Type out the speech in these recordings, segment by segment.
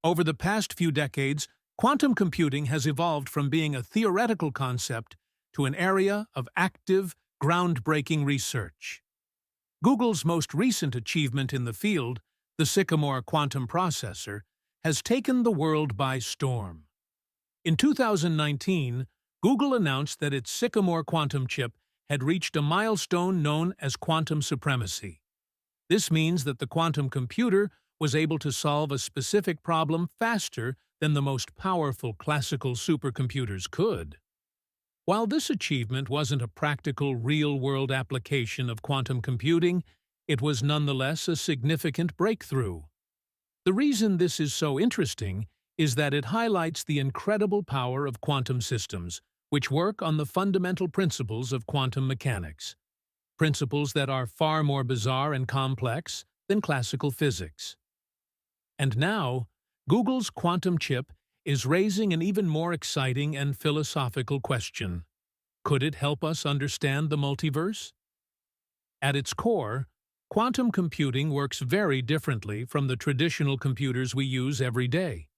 Over the past few decades, quantum computing has evolved from being a theoretical concept to an area of active, groundbreaking research. Google's most recent achievement in the field, the Sycamore quantum processor, has taken the world by storm. In 2019, Google announced that its Sycamore quantum chip had reached a milestone known as quantum supremacy. This means that the quantum computer was able to solve a specific problem faster than the most powerful classical supercomputers could. While this achievement wasn't a practical, real-world application of quantum computing, it was nonetheless a significant breakthrough. The reason this is so interesting is that it highlights the incredible power of quantum systems, which work on the fundamental principles of quantum mechanics, principles that are far more bizarre and complex than classical physics. And now, Google's quantum chip is raising an even more exciting and philosophical question. Could it help us understand the multiverse? At its core, quantum computing works very differently from the traditional computers we use every day.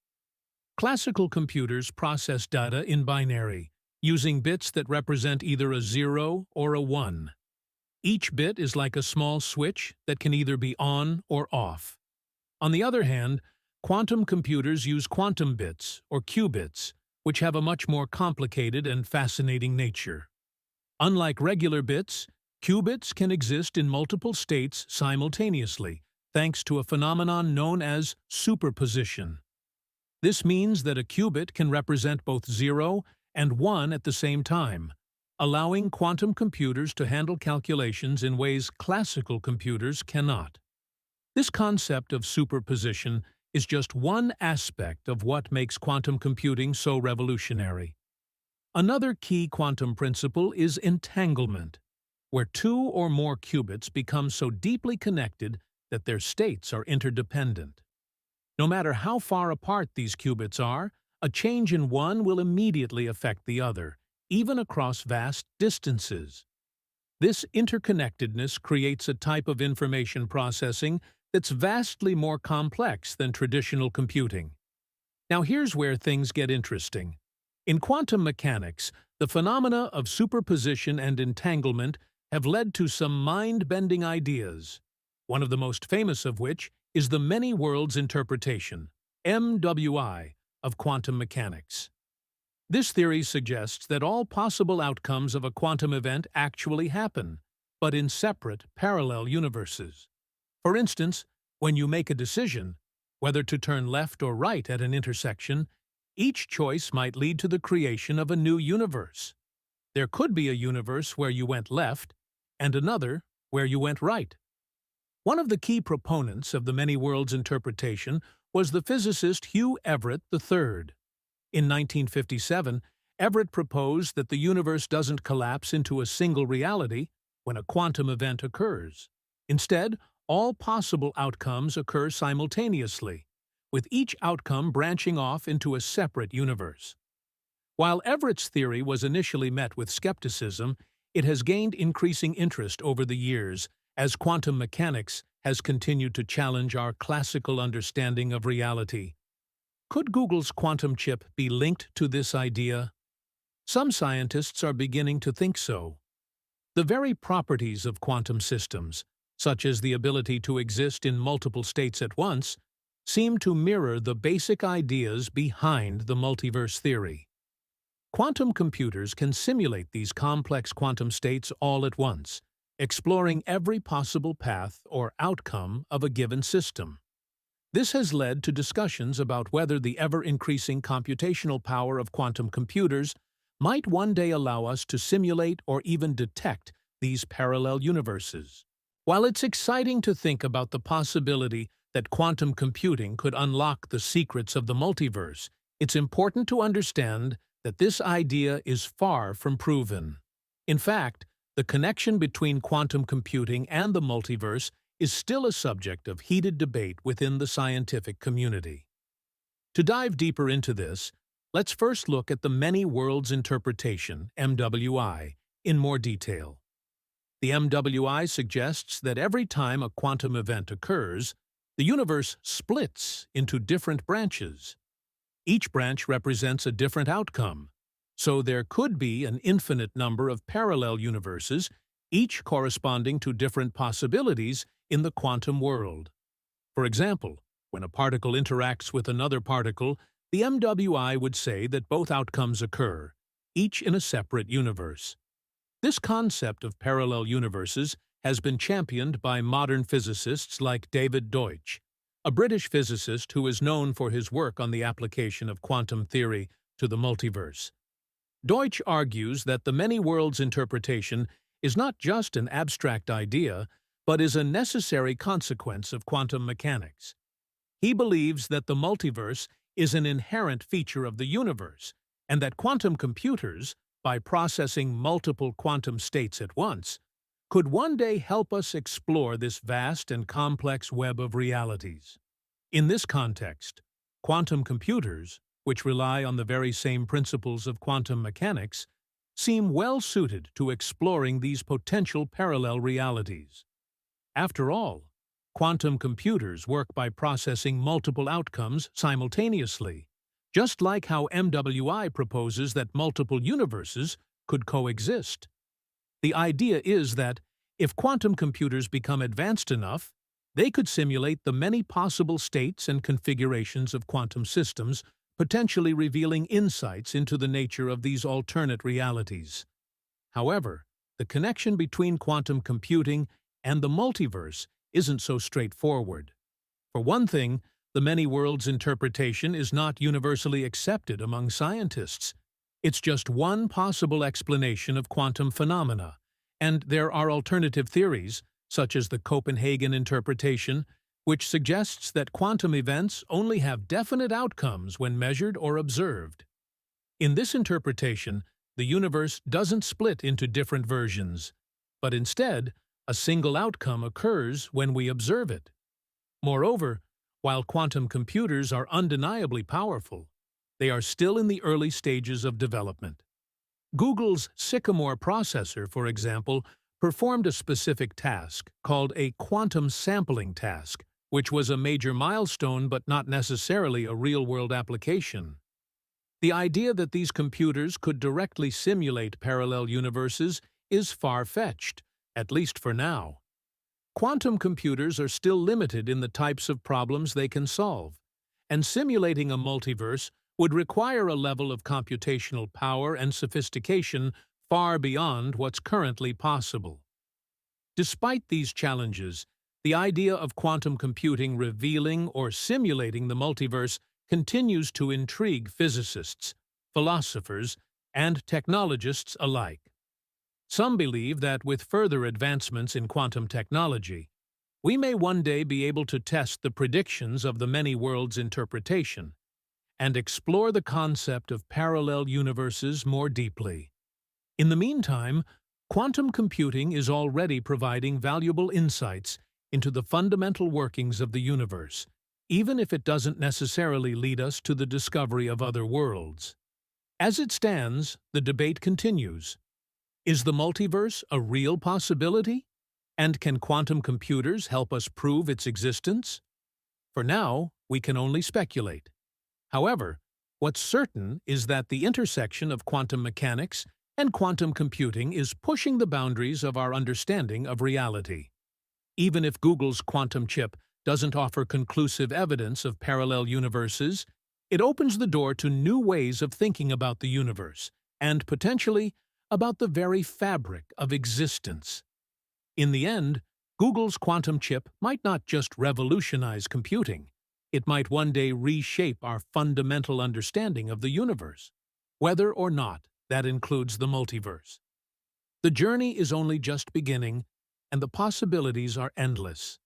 Classical computers process data in binary, using bits that represent either a 0 or a 1. Each bit is like a small switch that can either be on or off. On the other hand, quantum computers use quantum bits, or qubits, which have a much more complicated and fascinating nature. Unlike regular bits, qubits can exist in multiple states simultaneously, thanks to a phenomenon known as superposition. This means that a qubit can represent both 0 and 1 at the same time, allowing quantum computers to handle calculations in ways classical computers cannot. This concept of superposition is just one aspect of what makes quantum computing so revolutionary. Another key quantum principle is entanglement, where two or more qubits become so deeply connected that their states are interdependent. No matter how far apart these qubits are, a change in one will immediately affect the other, even across vast distances. This interconnectedness creates a type of information processing that's vastly more complex than traditional computing. Now here's where things get interesting. In quantum mechanics, the phenomena of superposition and entanglement have led to some mind-bending ideas, one of the most famous of which is the many worlds interpretation, MWI, of quantum mechanics. This theory suggests that all possible outcomes of a quantum event actually happen, but in separate, parallel universes. For instance, when you make a decision, whether to turn left or right at an intersection, each choice might lead to the creation of a new universe. There could be a universe where you went left, and another where you went right. One of the key proponents of the many worlds interpretation was the physicist Hugh Everett III. In 1957, Everett proposed that the universe doesn't collapse into a single reality when a quantum event occurs. Instead, all possible outcomes occur simultaneously, with each outcome branching off into a separate universe. While Everett's theory was initially met with skepticism, it has gained increasing interest over the years as quantum mechanics has continued to challenge our classical understanding of reality. Could Google's quantum chip be linked to this idea? Some scientists are beginning to think so. The very properties of quantum systems, such as the ability to exist in multiple states at once, seem to mirror the basic ideas behind the multiverse theory. Quantum computers can simulate these complex quantum states all at once, exploring every possible path or outcome of a given system. This has led to discussions about whether the ever-increasing computational power of quantum computers might one day allow us to simulate or even detect these parallel universes. While it's exciting to think about the possibility that quantum computing could unlock the secrets of the multiverse, it's important to understand that this idea is far from proven. In fact, the connection between quantum computing and the multiverse is still a subject of heated debate within the scientific community. To dive deeper into this, let's first look at the many worlds interpretation, MWI, in more detail. The MWI suggests that every time a quantum event occurs, The universe splits into different branches. Each branch represents a different outcome, so there could be an infinite number of parallel universes, each corresponding to different possibilities in the quantum world. For example, when a particle interacts with another particle, the MWI would say that both outcomes occur, each in a separate universe. This concept of parallel universes has been championed by modern physicists like David Deutsch, a British physicist who is known for his work on the application of quantum theory to the multiverse. Deutsch argues that the many worlds interpretation is not just an abstract idea, but is a necessary consequence of quantum mechanics. He believes that the multiverse is an inherent feature of the universe, and that quantum computers, by processing multiple quantum states at once, could one day help us explore this vast and complex web of realities. In this context, quantum computers, which rely on the very same principles of quantum mechanics, seem well suited to exploring these potential parallel realities. After all, quantum computers work by processing multiple outcomes simultaneously, just like how MWI proposes that multiple universes could coexist. The idea is that if quantum computers become advanced enough, they could simulate the many possible states and configurations of quantum systems, potentially revealing insights into the nature of these alternate realities. However, the connection between quantum computing and the multiverse isn't so straightforward. For one thing, the many worlds interpretation is not universally accepted among scientists. It's just one possible explanation of quantum phenomena, and there are alternative theories, such as the Copenhagen interpretation, which suggests that quantum events only have definite outcomes when measured or observed. In this interpretation, the universe doesn't split into different versions, but instead, a single outcome occurs when we observe it. Moreover, while quantum computers are undeniably powerful, they are still in the early stages of development. Google's Sycamore processor, for example, performed a specific task called a quantum sampling task, which was a major milestone but not necessarily a real-world application. The idea that these computers could directly simulate parallel universes is far-fetched, at least for now. Quantum computers are still limited in the types of problems they can solve, and simulating a multiverse would require a level of computational power and sophistication far beyond what's currently possible. Despite these challenges, the idea of quantum computing revealing or simulating the multiverse continues to intrigue physicists, philosophers, and technologists alike. Some believe that with further advancements in quantum technology, we may one day be able to test the predictions of the many worlds interpretation and explore the concept of parallel universes more deeply. In the meantime, quantum computing is already providing valuable insights into the fundamental workings of the universe, even if it doesn't necessarily lead us to the discovery of other worlds. As it stands, the debate continues. Is the multiverse a real possibility? And can quantum computers help us prove its existence? For now, we can only speculate. However, what's certain is that the intersection of quantum mechanics and quantum computing is pushing the boundaries of our understanding of reality. Even if Google's quantum chip doesn't offer conclusive evidence of parallel universes, it opens the door to new ways of thinking about the universe, and potentially about the very fabric of existence. In the end, Google's quantum chip might not just revolutionize computing, it might one day reshape our fundamental understanding of the universe, whether or not that includes the multiverse. The journey is only just beginning, and the possibilities are endless.